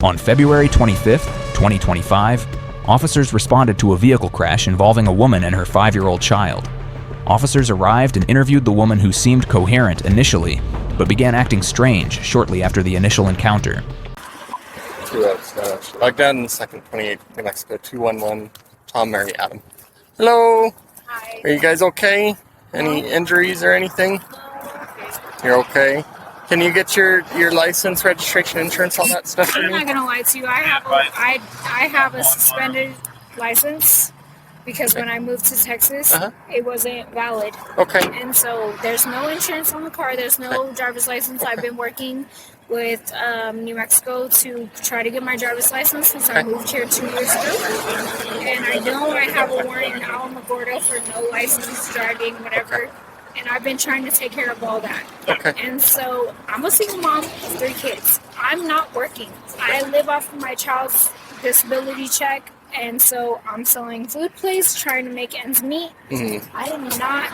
On February 25, 2025, officers responded to a vehicle crash involving a woman and her 5-year-old child. Officers arrived and interviewed the woman, who seemed coherent initially, but began acting strange shortly after the initial encounter. Lockdown in the second 28, New Mexico 211, Tom, Mary, Adam. Hello. Hi. Are you guys okay? Any injuries or anything? You're okay. Can you get your license, registration, insurance, all that stuff for I'm me? not gonna lie to you. I have a suspended license because when I moved to Texas, it wasn't valid. Okay. And so there's no insurance on the car. There's no driver's license. I've been working with New Mexico to try to get my driver's license since I moved here 2 years ago. And I know I have a warrant in Alamogordo for no license, driving, whatever. And I've been trying to take care of all that. Okay. And so I'm a single mom of 3 kids. I'm not working. I live off of my child's disability check. And so I'm selling food place, trying to make ends meet. I am not.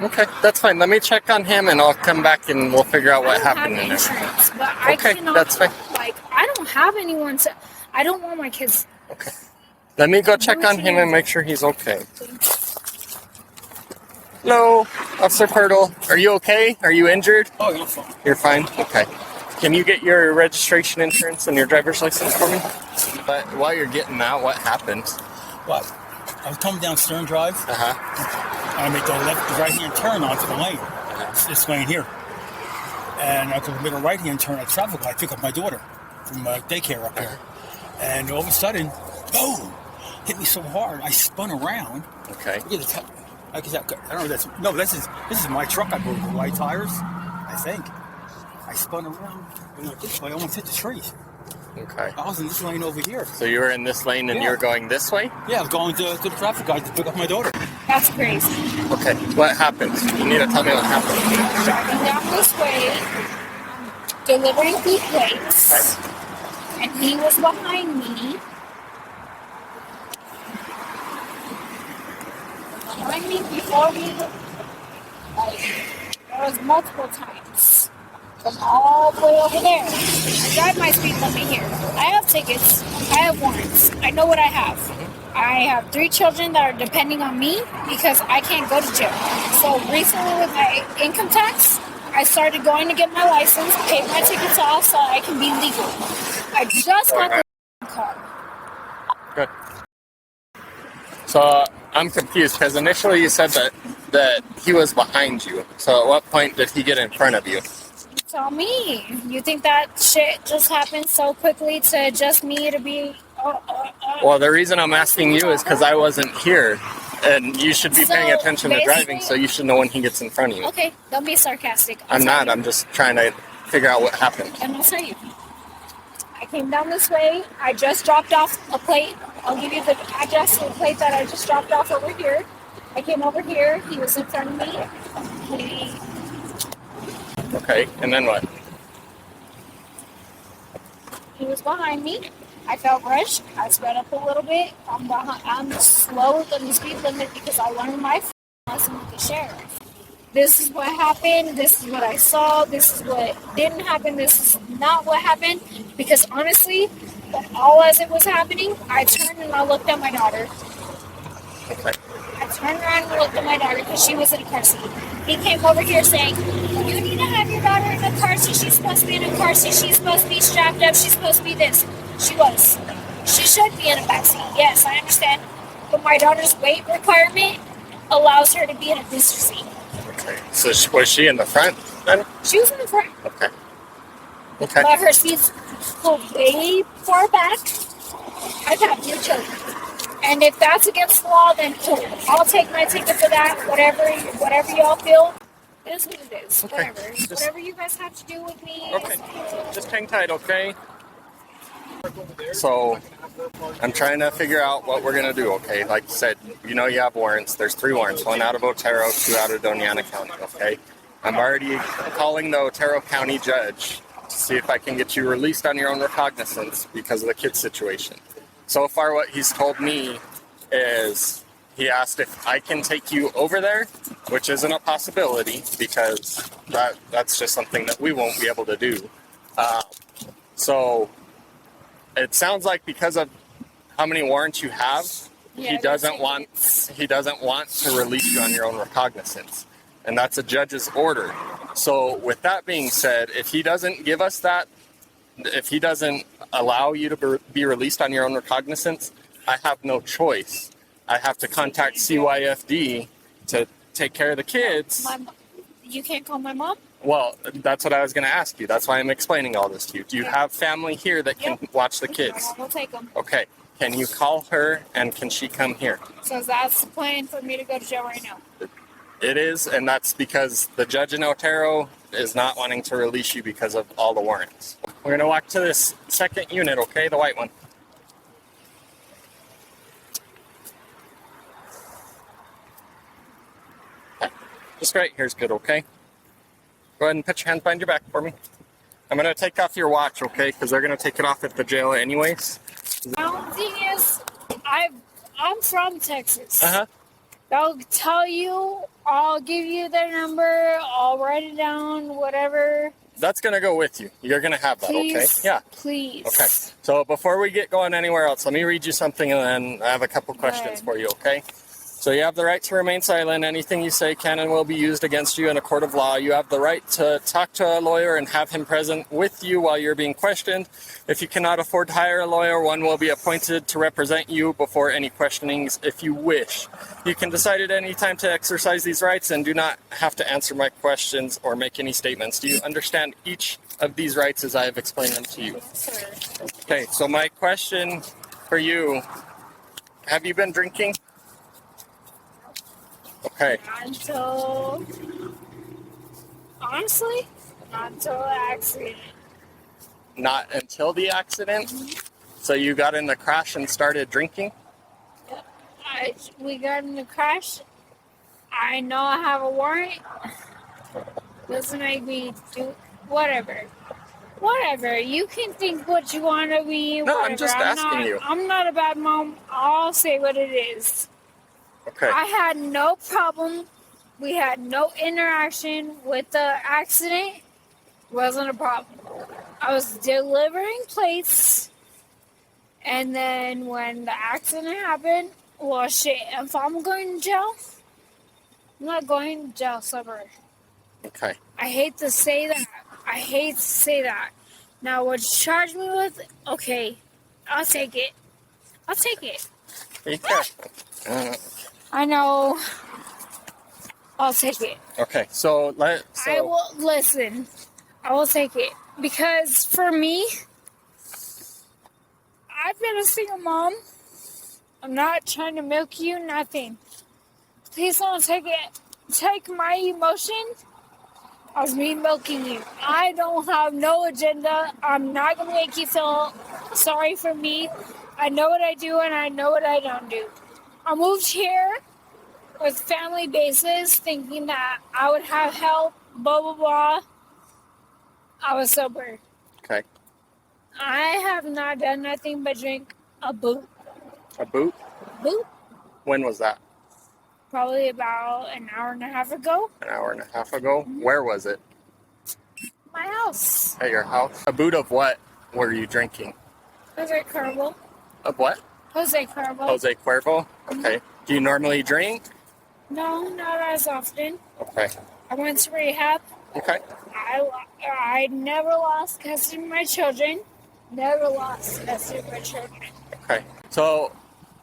Okay, that's fine. Let me check on him and I'll come back and we'll figure out what happened in there. Insurance, but I cannot, that's fine. Like, I don't have anyone to. I don't want my kids. Okay. Let me go check on him and make sure he's okay. Hello, Officer Pirtle. Are you okay? Are you injured? Oh, you're fine. You're fine? Okay. Can you get your registration, insurance, and your driver's license for me? But while you're getting that, what happened? What? I was coming down Stern Drive. And I make the right-hand turn onto the lane. It's this lane here. And I could make a right-hand turn at traffic light, pick up my daughter from daycare up there. And all of a sudden, boom! Hit me so hard, I spun around. Okay. Look at the I don't know if that's... No, this is my truck, I believe, with white tires, I think. I spun around and went this way. I almost hit the tree. Okay. I was in this lane over here. So you were in this lane and you were going this way? Yeah, I was going to the traffic light to pick up my daughter. That's crazy. Okay. What happened? You need to tell me what happened. Driving down this way, delivering food plates, and he was behind me. Behind me before me, there was multiple times. From all the way over there. I drive my speed limit here. I have tickets. I have warrants. I know what I have. I have 3 children that are depending on me because I can't go to jail. So recently with my income tax, I started going to get my license, pay my tickets off so I can be legal. I just got the car. Good. So I'm confused because initially you said that he was behind you. So at what point did he get in front of you? Tell me. You think that shit just happened so quickly to just me to be... Well, the reason I'm asking you is because I wasn't here. And you should be paying attention to driving, so you should know when he gets in front of you. Okay, don't be sarcastic. I'm not. I'm just trying to figure out what happened. And I'll tell you. I came down this way. I just dropped off a plate. I'll give you the address of the plate that I just dropped off over here. I came over here. He was in front of me. Okay, and then what? He was behind me. I felt rushed. I sped up a little bit. I'm slower than the speed limit because I learned my lesson with the sheriff. This is what happened. This is what I saw. This is what didn't happen. This is not what happened. Because honestly, all as it was happening, I turned and I looked at my daughter. Okay. I turned around and looked at my daughter because she was in a car seat. He came over here saying, you need to have your daughter in a car seat. She's supposed to be in a car seat. She's supposed to be strapped up. She's supposed to be this. She was. She should be in a back seat. Yes, I understand. But my daughter's weight requirement allows her to be in a booster seat. Okay. So was she in the front then? She was in the front. Okay. Okay. But her seat's pulled way far back. I've had 2 children. And if that's against the law, then cool. I'll take my ticket for that. Whatever y'all feel. It is what it is. Okay. Whatever. Whatever you guys have to do with me. Okay. Just hang tight, okay? So, I'm trying to figure out what we're going to do, okay? Like you said, you know you have warrants. There's 3 warrants. 1 out of Otero, 2 out of Doñana County, okay? I'm already calling the Otero County judge to see if I can get you released on your own recognizance because of the kid situation. So far, what he's told me is he asked if I can take you over there, which isn't a possibility because that's just something that we won't be able to do. So it sounds like because of how many warrants you have, Yeah, he doesn't tickets. want to release you on your own recognizance, and that's a judge's order. So with that being said, if he doesn't give us that, if he doesn't allow you to be released on your own recognizance, I have no choice. I have to contact CYFD to take care of the kids. You can't call my mom? Well, that's what I was going to ask you. That's why I'm explaining all this to you. Do you have family here that can watch the kids? We'll take them. Okay. Can you call her and can she come here? So that's the plan for me to go to jail right now. It is, and that's because the judge in Otero is not wanting to release you because of all the warrants. We're going to walk to this second unit, okay? The white one. Okay. Just right here's good, okay? Go ahead and put your hands behind your back for me. I'm going to take off your watch, okay? Because they're going to take it off at the jail anyways. The thing is, I'm from Texas. Uh-huh. They'll tell you, I'll give you their number, I'll write it down, whatever. That's going to go with you. You're going to have that, Please, okay? Yeah. please. Okay. So before we get going anywhere else, let me read you something and then I have a couple questions for you, okay? So you have the right to remain silent. Anything you say can and will be used against you in a court of law. You have the right to talk to a lawyer and have him present with you while you're being questioned. If you cannot afford to hire a lawyer, one will be appointed to represent you before any questionings if you wish. You can decide at any time to exercise these rights and do not have to answer my questions or make any statements. Do you understand each of these rights as I have explained them to you? Yes, sir. Okay, so my question for you, have you been drinking? Okay. Not until, honestly, not until the accident. Not until the accident? So you got in the crash and started drinking? We got in the crash. I know I have a warrant. Doesn't make me do whatever. Whatever. You can think what you want to be. No, whatever. I'm just asking you. I'm not a bad mom. I'll say what it is. Okay. I had no problem. We had no interaction with the accident. Wasn't a problem. I was delivering plates, and then when the accident happened, well, shit. If I'm going to jail, I'm not going to jail sober. Okay. I hate to say that. Now, what you charge me with? Okay, I'll take it. Be careful. I know. I'll take it. Okay, so I will listen. I will take it because for me, I've been a single mom. I'm not trying to milk you, nothing. Please don't take my emotion as me milking you. I don't have no agenda. I'm not gonna make you feel sorry for me. I know what I do and I know what I don't do. I moved here with family basis, thinking that I would have help, blah, blah, blah. I was sober. Okay. I have not done nothing but drink a boot. A boot? Boot? When was that? Probably about an hour and a half ago. An hour and a half ago? Where was it? My house. At your house? A boot of what were you drinking? Jose Cuervo. Of what? Jose Cuervo. Jose Cuervo? Okay. Do you normally drink? No, not as often. Okay. I went to rehab. Okay. I never lost custody of my children. Never lost custody of my children. Okay. So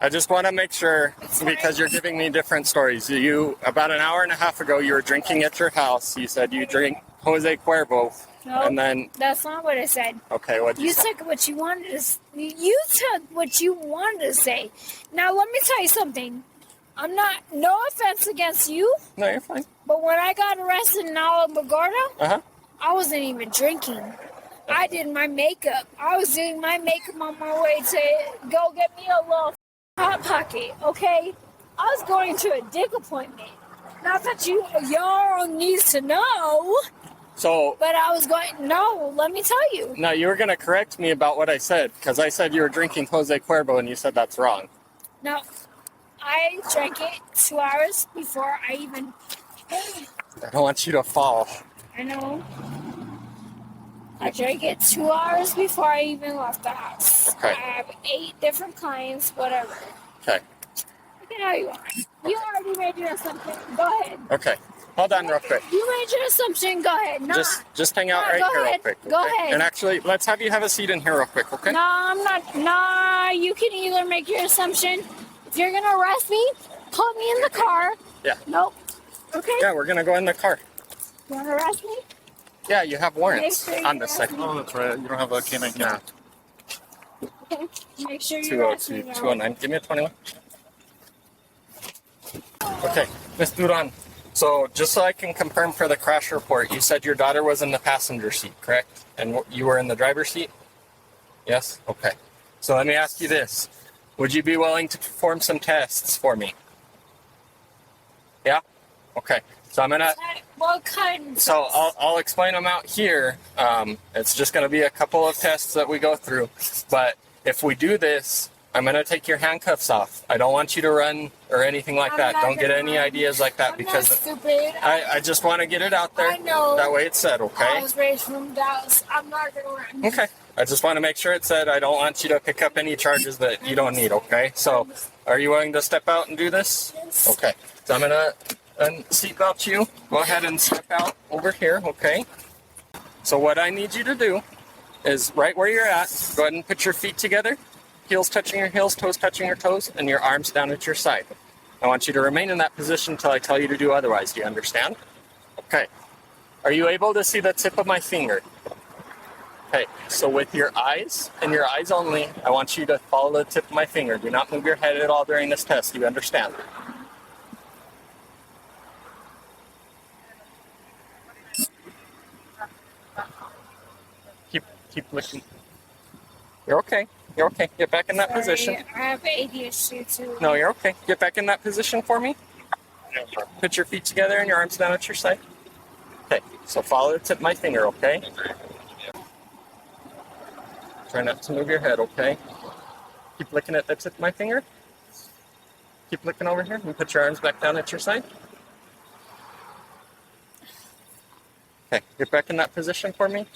I just want to make sure, because you're giving me different stories. About an hour and a half ago, you were drinking at your house. You said you drink Jose Cuervo. No, And then, that's not what I said. okay, what did you say? took what you wanted to. You took what you wanted to say. Now let me tell you something. I'm not. No offense against you, No, you're fine. but when I got arrested in Alamogordo, Uh-huh. I wasn't even drinking. I did my makeup. I was doing my makeup on my way to go get me a little hot pocket. Okay, I was going to a dick appointment. Not that y'all needs to know. So, But I was going, no, let me tell you. now you were going to correct me about what I said, because I said you were drinking Jose Cuervo, and you said that's wrong. No, I drank it 2 hours before I even. I don't want you to fall. I know. I drank it 2 hours before I even left the house. Okay. I have 8 different kinds, whatever. Okay. You can have you want. You already made your assumption. Go ahead. Okay. Hold on real quick. You made your assumption. Go ahead. Nah. Just hang out Nah, right go here real ahead. quick. Okay? Go ahead. And actually, let's have you have a seat in here real quick, okay? No, I'm not. Nah, you can either make your assumption. If you're gonna arrest me, put me in the car. Yeah. Nope. Okay. Yeah, we're gonna go in the car. You wanna arrest me? Yeah, you have warrants Make sure on you this arrest side. me. Oh, that's right. You don't have a canine No. camera. Okay. Make sure you arrest me. 202, 209. Give me a 21. Okay, Miss Duran. So just so I can confirm for the crash report, you said your daughter was in the passenger seat, correct? And you were in the driver's seat? Yes? Okay. So let me ask you this. Would you be willing to perform some tests for me? Yeah? Okay. So I'm gonna... What kind? So I'll explain them out here. It's just going to be a couple of tests that we go through. But if we do this, I'm going to take your handcuffs off. I don't want you to run or anything like that. Don't get any ideas like that because I'm not stupid. I just want to get it out there. I know. That way it's said, I okay? was raised from Dallas. I'm not gonna run. Okay. I just want to make sure it's said. I don't want you to pick up any charges that you don't need, okay? So are you willing to step out and do this? Yes. Okay. So I'm going to seatbelt you. Go ahead and step out over here, okay? So what I need you to do is right where you're at, go ahead and put your feet together, heels touching your heels, toes touching your toes, and your arms down at your side. I want you to remain in that position until I tell you to do otherwise. Do you understand? Okay. Are you able to see the tip of my finger? Okay, so with your eyes and your eyes only, I want you to follow the tip of my finger. Do not move your head at all during this test. Do you understand? Keep looking. You're okay. You're okay. Get back in that position. I have ADHD too. No, you're okay. Get back in that position for me. Put your feet together and your arms down at your side. Okay, so follow the tip of my finger, okay? Try not to move your head, okay? Keep looking at the tip of my finger. Keep looking over here and put your arms back down at your side. Okay, get back in that position for me.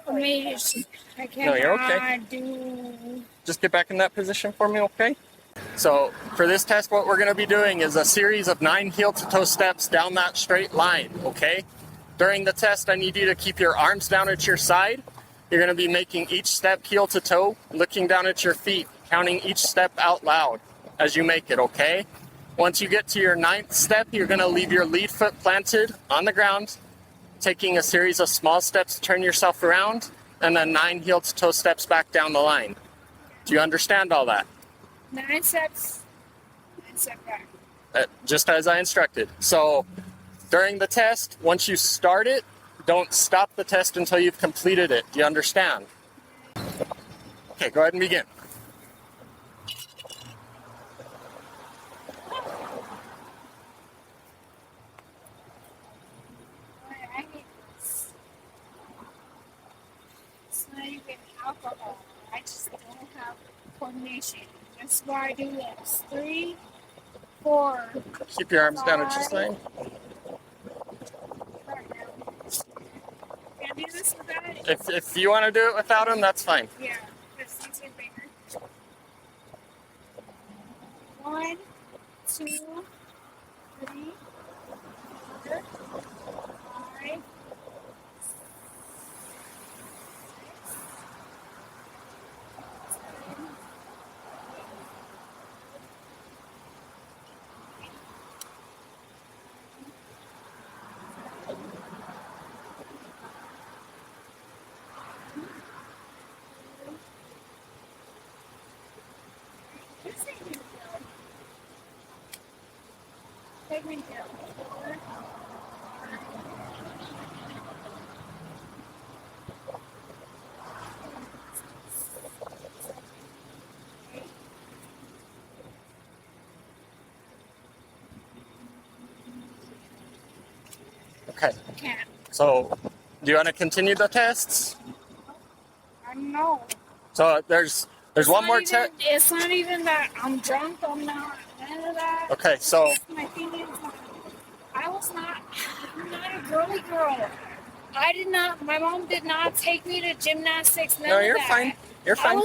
I can't No, you're okay. do. Just get back in that position for me, okay? So for this test, what we're going to be doing is a series of 9 heel-to-toe steps down that straight line, okay? During the test, I need you to keep your arms down at your side. You're going to be making each step heel-to-toe, looking down at your feet, counting each step out loud as you make it, okay? Once you get to your 9th step, you're going to leave your lead foot planted on the ground, taking a series of small steps to turn yourself around, and then 9 heel-to-toe steps back down the line. Do you understand all that? 9 steps. 9 step back. Just as I instructed. So during the test, once you start it, don't stop the test until you've completed it. Do you understand? Okay, go ahead and begin. I need this. It's not even alcohol. I just don't have coordination. That's why I do this. 3, 4. Keep your arms down at your side. Can I do this without it? If you want to do it without them, that's fine. Yeah, because these are bigger. 1, 2, 3, 4, 5, 7, Take me down. 4, 5, Okay. can't. So do you want to continue the tests? I know. So there's one more test. It's not even that I'm drunk. I'm not. None of that. Okay, so My feelings. I'm not a girly girl. I did not. My mom did not take me to gymnastics. None No, of you're that. fine. You're fine. I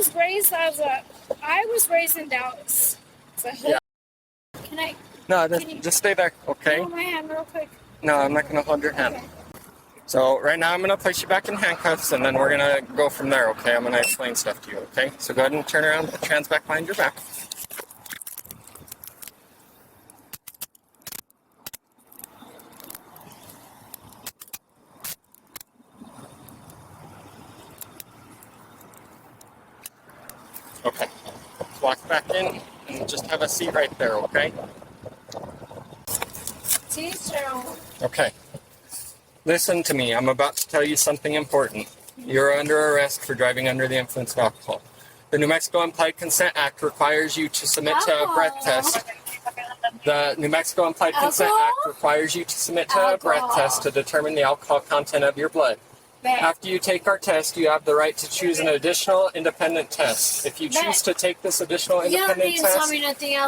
was raised in Dallas. So Yeah. Can I? No, Can you- just stay there, okay? Hold my hand real quick. No, I'm not going to hold your hand. Okay. So right now I'm going to place you back in handcuffs, and then we're going to go from there, okay? I'm going to explain stuff to you, okay? So go ahead and turn around, put your hands back behind your back. Okay. Walk back in and just have a seat right there, okay? Teacher. Okay. Listen to me. I'm about to tell you something important. You're under arrest for driving under the influence of alcohol. The New Mexico Implied Consent Act requires you to submit to a breath test. The New Mexico Implied Consent Act requires you to submit to a breath test to determine the alcohol content of your blood. After you take our test, you have the right to choose an additional independent test. If you choose to take this additional independent test,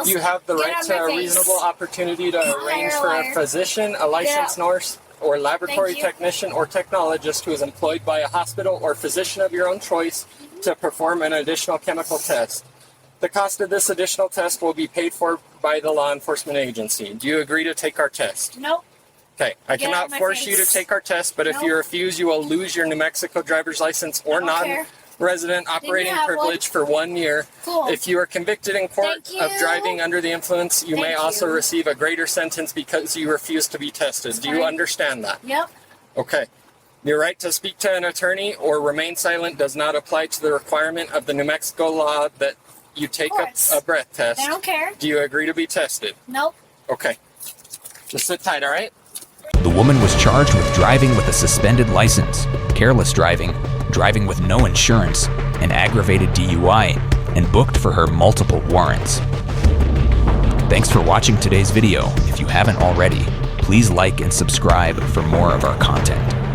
you have the right to a reasonable opportunity to arrange for a physician, a licensed nurse, or laboratory technician or technologist who is employed by a hospital or physician of your own choice to perform an additional chemical test. The cost of this additional test will be paid for by the law enforcement agency. Do you agree to take our test? Nope. Okay, I cannot force you to take our test, but if you refuse, you will lose your New Mexico driver's license or non-resident operating privilege for 1 year. Cool. If you are convicted in court of driving under the influence, you may also receive a greater sentence because you refuse to be tested. Do you understand that? Yep. Okay. Your right to speak to an attorney or remain silent does not apply to the requirement of the New Mexico law that you take a breath test. I don't care. Do you agree to be tested? Nope. Okay. Just sit tight, all right? The woman was charged with driving with a suspended license, careless driving, driving with no insurance, an aggravated DUI, and booked for her multiple warrants. Thanks for watching today's video. If you haven't already, please like and subscribe for more of our content.